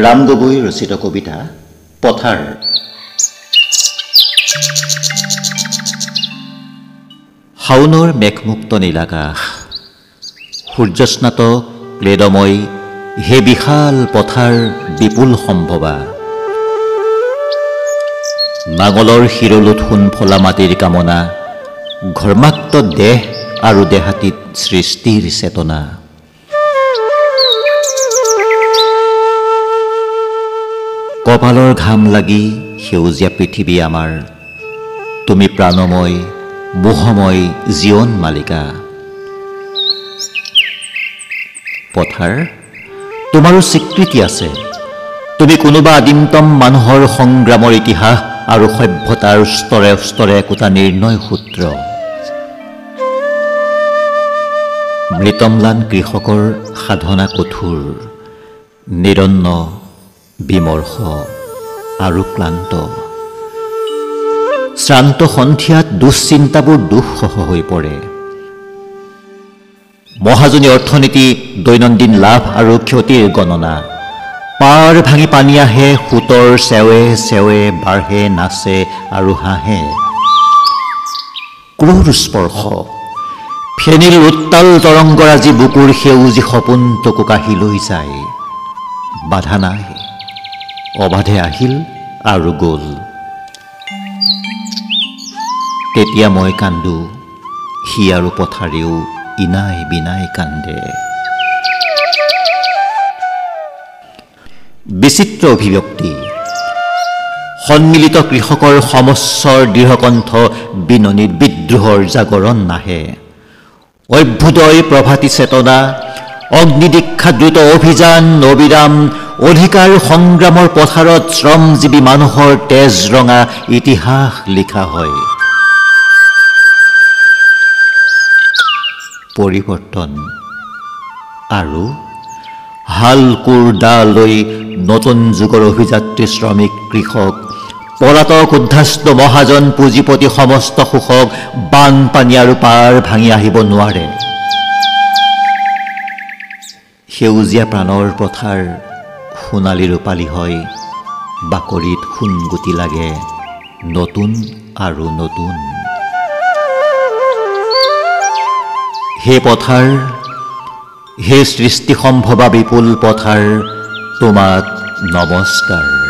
ৰাম গগৈ ৰচিত কবিতা পথাৰ। শাওনৰ মেঘমুক্ত নীলাকাশ, সূৰ্যস্নাত ক্লেদময় হে বিশাল পথাৰ বিপুল সম্ভৱা। নাঙলৰ শিৰলোত সোণ ফলা মাটিৰ কামনা, ঘৰ্মাক্ত দেহ আৰু দেহাতীত সৃষ্টিৰ চেতনা। কপালৰ ঘাম লাগি সেউজীয়া পৃথিৱী আমাৰ, তুমি প্ৰাণময় মোহময় জীৱন মালিকা। পথাৰ, তোমাৰো স্বীকৃতি আছে, তুমি কোনোবা আদিমতম মানুহৰ সংগ্ৰামৰ ইতিহাস আৰু সভ্যতাৰ স্তৰে স্তৰে একোটা নিৰ্ণয় সূত্ৰ। মৃতম্লান কৃষকৰ সাধনা কঠোৰ, নিৰন্ন বিমৰ্ষ আৰু ক্লান্ত। শ্ৰান্ত সন্ধিয়াত দুশ্চিন্তাবোৰ দুঃসহ হৈ পৰে। মহাজনী অৰ্থনীতি, দৈনন্দিন লাভ আৰু ক্ষতিৰ গণনা। পাৰ ভাঙি পানী আহে, সোঁতৰ চেৱে চেৱে বাঢ়ে নাচে আৰু হাঁহে। ক্ৰূৰ স্পৰ্শ, ফেনিল উত্তাল তৰংগৰাজি বুকুৰ সেউজী সপোনটোকো কাঢ়ি লৈ যায়। বাধা নাই, অবাধে আহিল আৰু গ'ল। তেতিয়া মই কান্দো, সি আৰু পথাৰেও ইনাই বিনাই কান্দে। বিচিত্ৰ অভিব্যক্তি, সন্মিলিত কৃষকৰ সমস্বৰ দৃঢ়কণ্ঠ বিননিত বিদ্ৰোহৰ জাগৰণ নাহে। অভ্যুদয় প্ৰভাতী চেতনা, অগ্নিদীক্ষা দ্ৰুত অভিযান অবিৰাম, অধিকাৰ সংগ্ৰামৰ পথাৰত শ্ৰমজীৱী মানুহৰ তেজ ৰঙা ইতিহাস লিখা হয়। পৰিৱৰ্তন আৰু হাল কোৰ দা লৈ নতুন যুগৰ অভিযাত্ৰী শ্ৰমিক কৃষক, পলাতক উদ্ধাস্ত মহাজন পুঁজিপতি সমস্ত শোষক বানপানী আৰু পাৰ ভাঙি আহিব নোৱাৰে। সেউজীয়া প্ৰাণৰ পথাৰ সোণালী ৰূপালী হয়, বাকৰিত সোণগুটি লাগে নতুন আৰু নতুন। হে পথাৰ, হে সৃষ্টি সম্ভৱা বিপুল পথাৰ, তোমাক নমস্কাৰ।